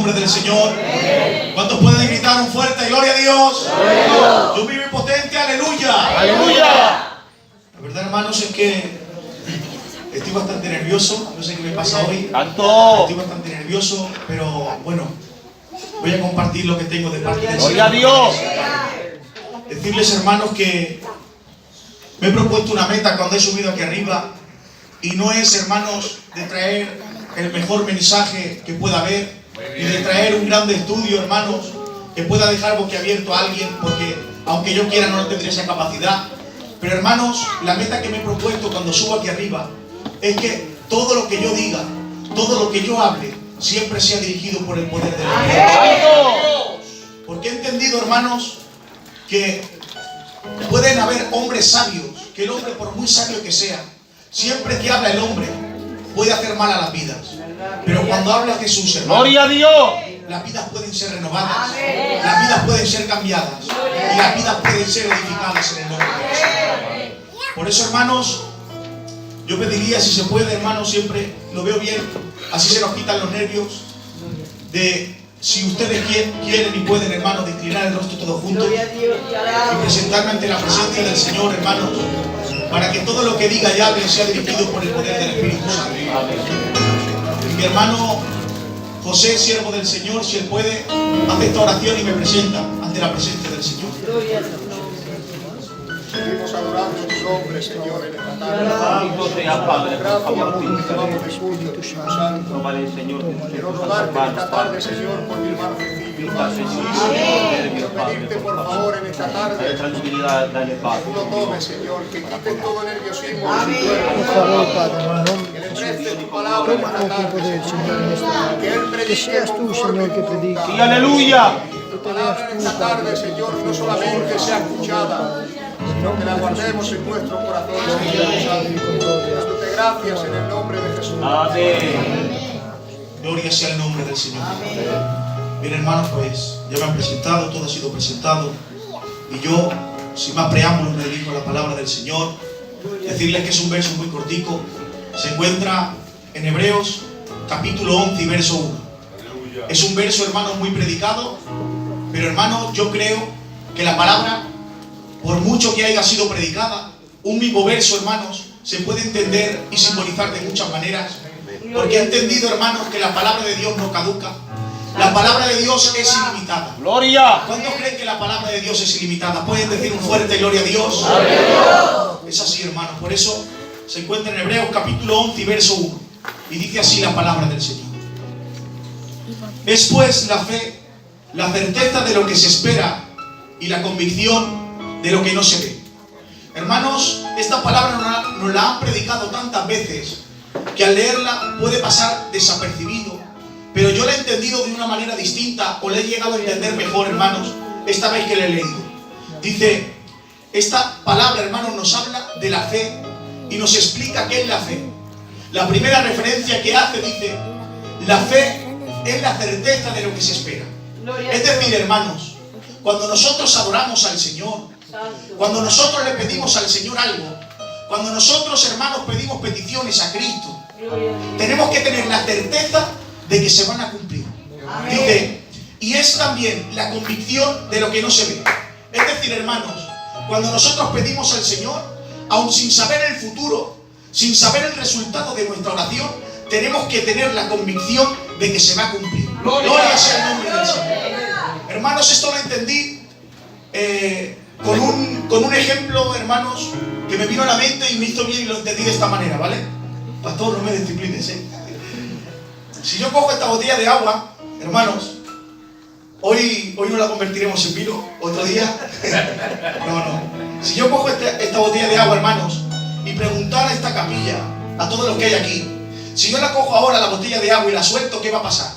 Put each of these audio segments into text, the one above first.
nombre del Señor. ¿Cuántos pueden gritar un fuerte gloria a Dios? Dios vivo y potente, aleluya. ¡Aleluya! La verdad, hermanos, es que estoy bastante nervioso. No sé qué me pasa hoy. ¡Canto! Estoy bastante nervioso, pero bueno, voy a compartir lo que tengo de parte del ¡Gloria a Señor. Dios! Decirles, hermanos, que me he propuesto una meta cuando he subido aquí arriba, y no es, hermanos, de traer el mejor mensaje que pueda haber, ni de traer un grande estudio, hermanos, que pueda dejar boquiabierto a alguien, porque aunque yo quiera no tendría esa capacidad. Pero, hermanos, la meta que me he propuesto cuando subo aquí arriba es que todo lo que yo diga, todo lo que yo hable, siempre sea dirigido por el poder del Espíritu. Porque he entendido, hermanos, que pueden haber hombres sabios, que el hombre, por muy sabio que sea, siempre que habla el hombre, puede hacer mal a las vidas. Pero cuando habla Jesús, hermano, ¡Gloria a Dios! las vidas pueden ser renovadas, las vidas pueden ser cambiadas, y las vidas pueden ser edificadas en el nombre de Jesús. Por eso, hermanos, yo pediría, si se puede, hermanos, siempre lo veo bien, así se nos quitan los nervios, de si ustedes quieren y pueden, hermanos, de inclinar el rostro todos juntos y presentarme ante la presencia del Señor, hermanos, para que todo lo que diga y hable sea dirigido por el poder del Espíritu Santo. Y mi hermano José, siervo del Señor, si él puede, hace esta oración y me presenta ante la presencia del Señor. Seguimos adorando tu nombre, Señor, en esta tarde. Bendito sea, Padre, por Gracias favor, por tu trabajo, Espíritu Santo. no vale, Señor, Quiero rogarte en esta tarde, Señor, por mi hermano Cecilio, Padre. Quiero pedirte, por favor, en esta Dale tarde, tranquilidad, dale paz. que tú lo tomes, Señor, que quite todo nerviosismo de su Por cuerpo, favor, Padre. Padre, en el Que nombre le de Jesús. preste tu palabra en Toma esta con tu tarde, poder, Señor. Señor, en esta Que Él tarde. Que predique seas tú, conforme Señor, a que tu voluntad. ¡Sí, predique. aleluya! Tu palabra en esta tarde, Señor, no solamente sea escuchada, sino que la guardemos en nuestro corazón, Espíritu Santo. Dándote gracias en el nombre de Jesús. Amén. Gloria sea el nombre del Señor. Bien, hermanos, pues ya me han presentado, todo ha sido presentado, y yo, sin más preámbulos, me dirijo a la palabra del Señor. Decirles que es un verso muy cortico, se encuentra en Hebreos capítulo 11 y verso 1. Es un verso, hermanos, muy predicado, pero, hermanos, yo creo que la palabra, por mucho que haya sido predicada, un mismo verso, hermanos, se puede entender y simbolizar de muchas maneras, porque he entendido, hermanos, que la palabra de Dios no caduca. La palabra de Dios es ilimitada. ¡Gloria! ¿Cuántos creen que la palabra de Dios es ilimitada? ¿Pueden decir un fuerte gloria a Dios? Es así, hermanos. Por eso se encuentra en Hebreos capítulo 11 y verso 1. Y dice así la palabra del Señor. Es pues la fe, la certeza de lo que se espera y la convicción de lo que no se ve. Hermanos, esta palabra nos la han predicado tantas veces que al leerla puede pasar desapercibido, pero yo la he entendido de una manera distinta, o la he llegado a entender mejor, hermanos, esta vez que la he leído. Dice, esta palabra, hermanos, nos habla de la fe y nos explica qué es la fe. La primera referencia que hace dice, la fe es la certeza de lo que se espera. Es decir, hermanos, cuando nosotros adoramos al Señor, cuando nosotros le pedimos al Señor algo, cuando nosotros, hermanos, pedimos peticiones a Cristo, tenemos que tener la certeza de que se van a cumplir. Dice, y es también la convicción de lo que no se ve. Es decir, hermanos, cuando nosotros pedimos al Señor, aun sin saber el futuro, sin saber el resultado de nuestra oración, tenemos que tener la convicción de que se va a cumplir. Gloria sea el nombre del Señor. Hermanos, esto lo entendí con un ejemplo, hermanos, que me vino a la mente y me hizo bien y lo entendí de esta manera, ¿vale? Pastor, no me disciplines, ¿eh? Si yo cojo esta botella de agua, hermanos, hoy no la convertiremos en vino, otro día. No. Si yo cojo esta botella de agua, hermanos, y preguntar a esta capilla, a todos los que hay aquí, si yo la cojo ahora, la botella de agua, y la suelto, ¿qué va a pasar?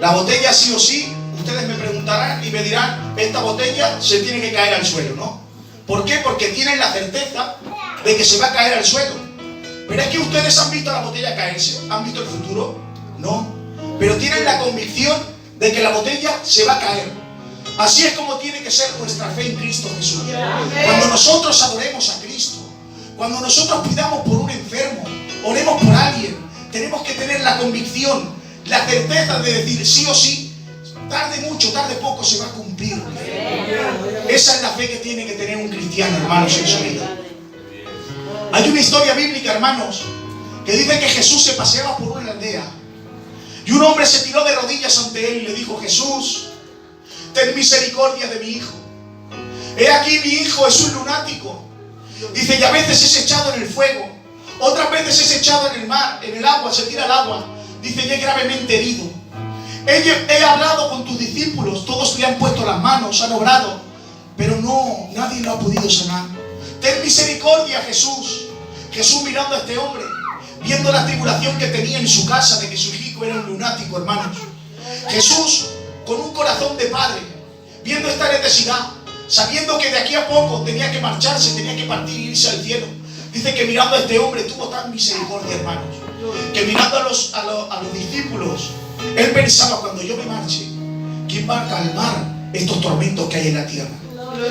La botella, sí o sí, ustedes me preguntarán y me dirán, esta botella se tiene que caer al suelo, ¿no? ¿Por qué? Porque tienen la certeza de que se va a caer al suelo. Pero es que ustedes han visto la botella caerse, ¿han visto el futuro? No. Pero tienen la convicción de que la botella se va a caer. Así es como tiene que ser nuestra fe en Cristo Jesús. Cuando nosotros adoremos a Cristo, cuando nosotros pidamos por un enfermo, oremos por alguien, tenemos que tener la convicción la certeza de decir sí o sí, tarde mucho, tarde poco, se va a cumplir. Esa es la fe que tiene que tener un cristiano, hermanos, en su vida. Hay una historia bíblica, hermanos, que dice que Jesús se paseaba por una aldea y un hombre se tiró de rodillas ante él y le dijo: Jesús, ten misericordia de mi hijo. He aquí, mi hijo es un lunático. Dice, y a veces es echado en el fuego, otras veces es echado en el mar, en el agua, se tira al agua. Dice, y es gravemente herido. He hablado con tus discípulos, todos le han puesto las manos, han obrado, pero no, nadie lo ha podido sanar. Ten misericordia, Jesús. Jesús mirando a este hombre, viendo la tribulación que tenía en su casa de que su hijo era un lunático, hermanos. Jesús, con un corazón de padre, viendo esta necesidad, sabiendo que de aquí a poco tenía que marcharse, tenía que partir y irse al cielo. Dice que mirando a este hombre tuvo tan misericordia, hermanos, que mirando a los discípulos, él pensaba: cuando yo me marche, ¿quién va a calmar estos tormentos que hay en la tierra?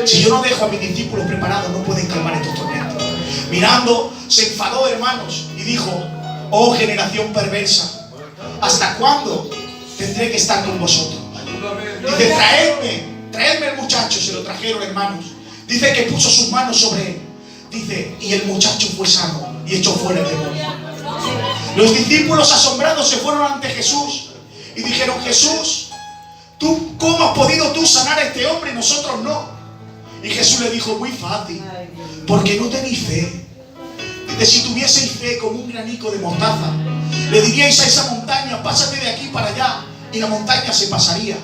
Si yo no dejo a mis discípulos preparados, no pueden calmar estos tormentos. Mirando, se enfadó, hermanos, y dijo: oh generación perversa, ¿hasta cuándo tendré que estar con vosotros? Dice, traedme el muchacho. Se lo trajeron, hermanos. Dice que puso sus manos sobre él. Dice, y el muchacho fue sano y echó fuera el demonio. Los discípulos asombrados se fueron ante Jesús y dijeron: Jesús, ¿cómo has podido tú sanar a este hombre y nosotros no? Y Jesús le dijo: muy fácil, porque no tenéis fe. Dice, si tuvieseis fe como un granico de mostaza, le diríais a esa montaña: pásate de aquí para allá, y la montaña se pasaría.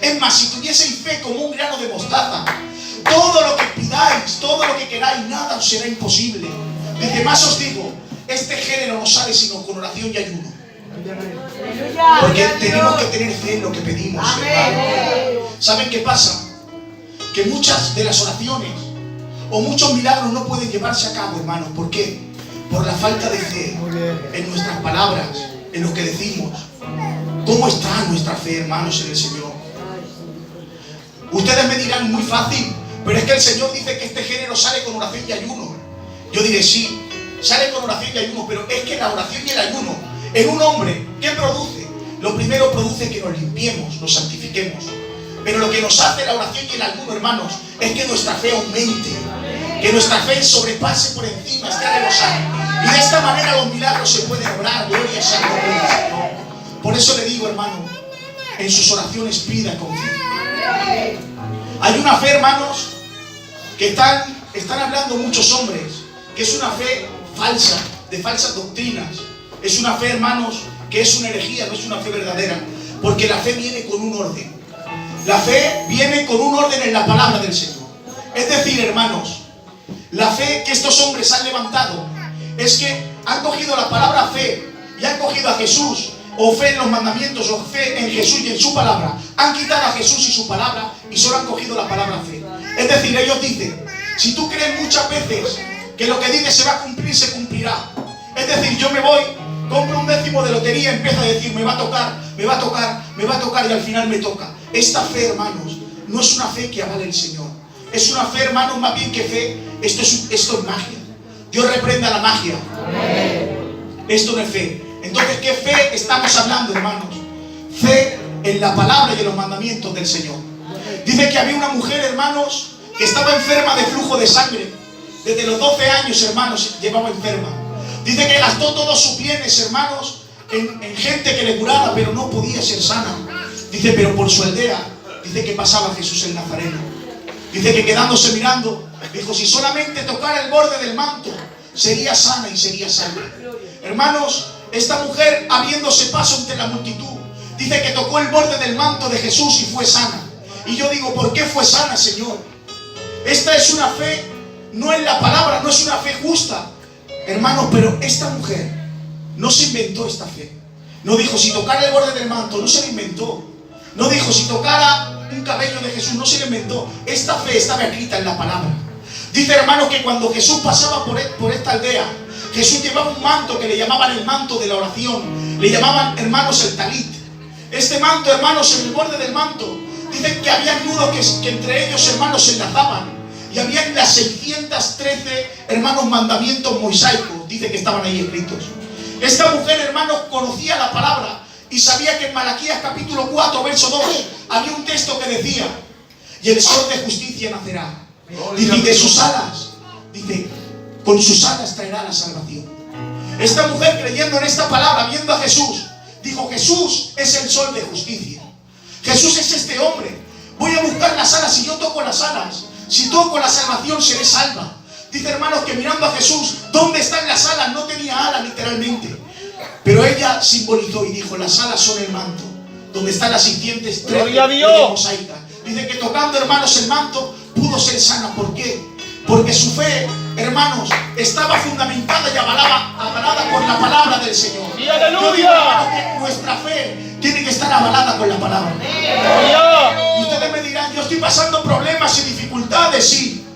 Es más, si tuvieseis fe como un grano de mostaza, todo lo que pidáis, todo lo que queráis, nada os será imposible. Dice, más os digo, este género no sale sino con oración y ayuno. Porque tenemos que tener fe en lo que pedimos, hermano. ¿Saben qué pasa? Que muchas de las oraciones o muchos milagros no pueden llevarse a cabo, hermanos. ¿Por qué? Por la falta de fe en nuestras palabras, en lo que decimos. ¿Cómo está nuestra fe, hermanos, en el Señor? Ustedes me dirán: muy fácil, pero es que el Señor dice que este género sale con oración y ayuno. Yo diré: sí, sale con oración y ayuno, pero es que la oración y el ayuno en un hombre, ¿qué produce? Lo primero, produce que nos limpiemos, nos santifiquemos. Pero lo que nos hace la oración y el ayuno, hermanos, es que nuestra fe aumente, que nuestra fe sobrepase por encima, esté rebosada. Y de esta manera los milagros se pueden obrar. Gloria a Santo Señor. Por eso le digo, hermano, en sus oraciones pida con fe. Hay una fe, hermanos, que están hablando muchos hombres, que es una fe falsa, de falsas doctrinas. Es una fe, hermanos, que es una herejía, no es una fe verdadera. Porque la fe viene con un orden. La fe viene con un orden en la palabra del Señor. Es decir, hermanos, la fe que estos hombres han levantado es que han cogido la palabra fe y han cogido a Jesús, o fe en los mandamientos, o fe en Jesús y en su palabra. Han quitado a Jesús y su palabra y solo han cogido la palabra fe. Es decir, ellos dicen: si tú crees muchas veces que lo que dices se va a cumplir, se cumplirá. Es decir, yo me voy, compro un décimo de lotería, empiezo a decir: me va a tocar, me va a tocar, me va a tocar, y al final me toca. Esta fe, hermanos, no es una fe que avale el Señor. Es una fe, hermanos, más bien que fe. Esto es magia. Dios reprenda la magia. Esto no es fe. Entonces, ¿qué fe estamos hablando, hermanos? Fe en la palabra y en los mandamientos del Señor. Dice que había una mujer, hermanos, que estaba enferma de flujo de sangre. Desde los 12 años, hermanos, llevaba enferma. Dice que gastó todos sus bienes, hermanos, en gente que le curara, pero no podía ser sana. Dice, pero por su aldea, dice que pasaba Jesús el Nazareno. Dice que quedándose mirando, dijo: si solamente tocara el borde del manto, sería sana y sería salva. Hermanos, esta mujer, habiéndose paso entre la multitud, dice que tocó el borde del manto de Jesús y fue sana. Y yo digo: ¿por qué fue sana, Señor? Esta es una fe, no en la palabra, no es una fe justa, hermanos, pero esta mujer no se inventó esta fe. No dijo: si tocara el borde del manto, no se la inventó. No dijo: si tocara un cabello de Jesús, no se la inventó. Esta fe estaba escrita en la palabra. Dice, hermanos, que cuando Jesús pasaba por esta aldea, Jesús llevaba un manto que le llamaban el manto de la oración. Le llamaban, hermanos, el talit. Este manto, hermanos, en el borde del manto, dicen que había nudos que entre ellos, hermanos, se enlazaban. Y habían las 613, hermanos, mandamientos mosaicos, dice que estaban ahí escritos. Esta mujer, hermanos, conocía la palabra y sabía que en Malaquías capítulo 4, verso 2, había un texto que decía: y el sol de justicia nacerá. Dice, y de sus alas, dice, con sus alas traerá la salvación. Esta mujer, creyendo en esta palabra, viendo a Jesús, dijo: Jesús es el sol de justicia. Jesús es este hombre. Voy a buscar las alas. Si yo toco las alas, si toco la salvación, seré salva. Dice, hermanos, que mirando a Jesús, ¿dónde están las alas? No tenía alas literalmente, pero ella simbolizó y dijo: las alas son el manto, donde están las siguientes tres mosaicas. Dice que tocando, hermanos, el manto, pudo ser sana. ¿Por qué? Porque su fe, hermanos, estaba fundamentada y avalada por la palabra del Señor. ¡Y aleluya! Yo digo, hermanos, que nuestra fe tiene que estar avalada con la palabra. Y ustedes me dirán: yo estoy pasando problemas y dificultades. Sí.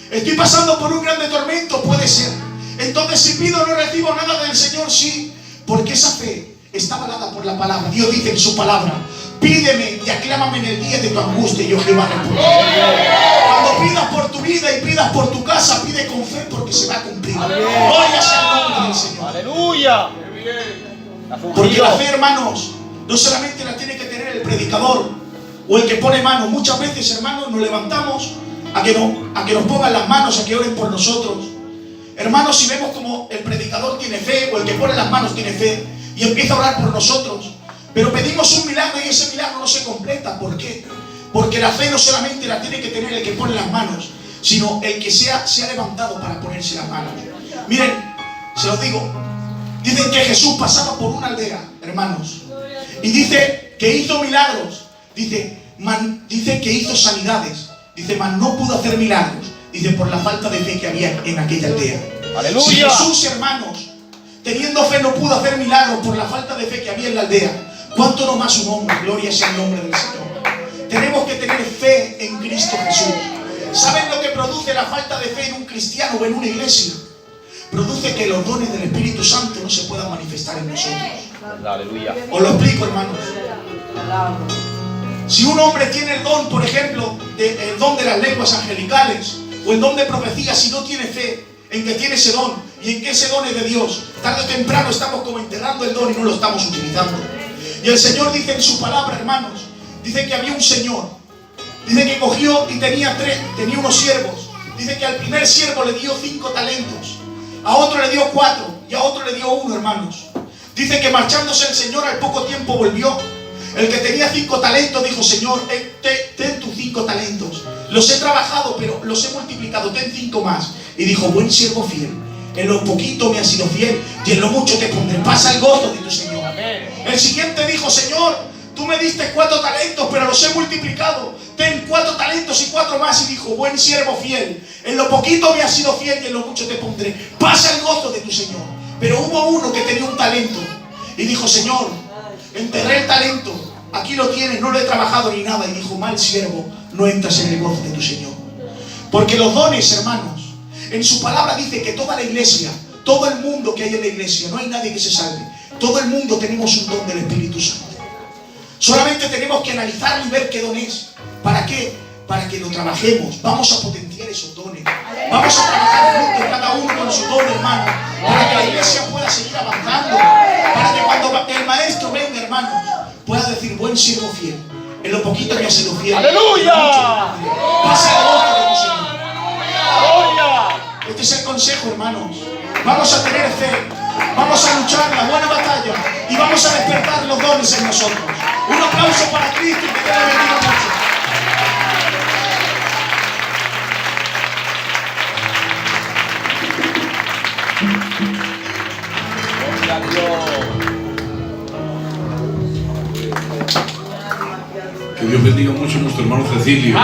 Estoy pasando por un grande tormento. Puede ser. Entonces, si pido, no recibo nada del Señor. Sí. Porque esa fe está avalada por la palabra. Dios dice en su palabra: pídeme y aclámame en el día de tu angustia y yo Jehová responderé. Cuando pidas por tu vida y pidas por tu casa, pide con fe, porque se va a cumplir. Gloria sea el nombre del Señor. ¡Aleluya! Porque la fe, hermanos, no solamente la tiene que tener el predicador o el que pone manos. Muchas veces, hermanos, nos levantamos a que nos pongan las manos, a que oren por nosotros. Hermanos, si vemos como el predicador tiene fe o el que pone las manos tiene fe y empieza a orar por nosotros, pero pedimos un milagro y ese milagro no se completa. ¿Por qué? Porque la fe no solamente la tiene que tener el que pone las manos, sino el que se ha levantado para ponerse las manos. Miren, se los digo, dicen que Jesús pasaba por una aldea, hermanos, y dice que hizo milagros, dice que hizo sanidades, dice, mas no pudo hacer milagros, dice, por la falta de fe que había en aquella aldea. ¡Aleluya! Si Jesús, hermanos, teniendo fe, no pudo hacer milagros por la falta de fe que había en la aldea, ¿cuánto no más un hombre? Gloria sea el nombre del Señor. Tenemos que tener fe en Cristo Jesús. ¿Saben lo que produce la falta de fe en un cristiano o en una iglesia? Produce que los dones del Espíritu Santo no se puedan manifestar en nosotros. ¡Aleluya! Os lo explico, hermanos. Si un hombre tiene el don, por ejemplo, el don de las lenguas angelicales o el don de profecía, si no tiene fe en que tiene ese don y en que ese don es de Dios, tarde o temprano estamos como enterrando el don y no lo estamos utilizando. Y el Señor dice en su palabra, hermanos, dice que había un señor, dice que cogió y tenía unos siervos. Dice que al primer siervo le dio 5 talentos, a otro le dio 4 y a otro le dio 1, hermanos. Dice que marchándose el Señor al poco tiempo volvió. El que tenía 5 talentos dijo: Señor, ten tus 5 talentos. Los he trabajado, pero los he multiplicado, ten 5 más. Y dijo: buen siervo fiel, en lo poquito me has sido fiel y en lo mucho te pondré. Pasa el gozo de tu Señor. El siguiente dijo: Señor, tú me diste 4 talentos, pero los he multiplicado. Ten 4 talentos y 4 más. Y dijo: buen siervo fiel, en lo poquito me has sido fiel y en lo mucho te pondré. Pasa el gozo de tu Señor. Pero hubo uno que tenía un talento y dijo: Señor, enterré el talento, aquí lo tienes, no lo he trabajado ni nada. Y dijo: mal siervo, no entras en el gozo de tu Señor. Porque los dones, hermanos, en su palabra dice que toda la iglesia, todo el mundo que hay en la iglesia, no hay nadie que se salve. Todo el mundo tenemos un don del Espíritu Santo. Solamente tenemos que analizarlo y ver qué don es. ¿Para qué? Para que lo trabajemos. Vamos a potenciar esos dones. Vamos a trabajar juntos, cada uno con su don, hermano, para que la iglesia pueda seguir avanzando. Para que cuando el maestro venga, hermanos, pueda decir: buen siervo fiel, en lo poquito me has sido fiel. ¡Aleluya! Pasa el gozo de tu Señor. ¡Aleluya! Este es el consejo, hermanos. Vamos a tener fe, vamos a luchar la buena batalla y vamos a despertar los dones en nosotros. Un aplauso para Cristo y que Dios le bendiga mucho. Que Dios bendiga mucho a nuestro hermano Cecilio.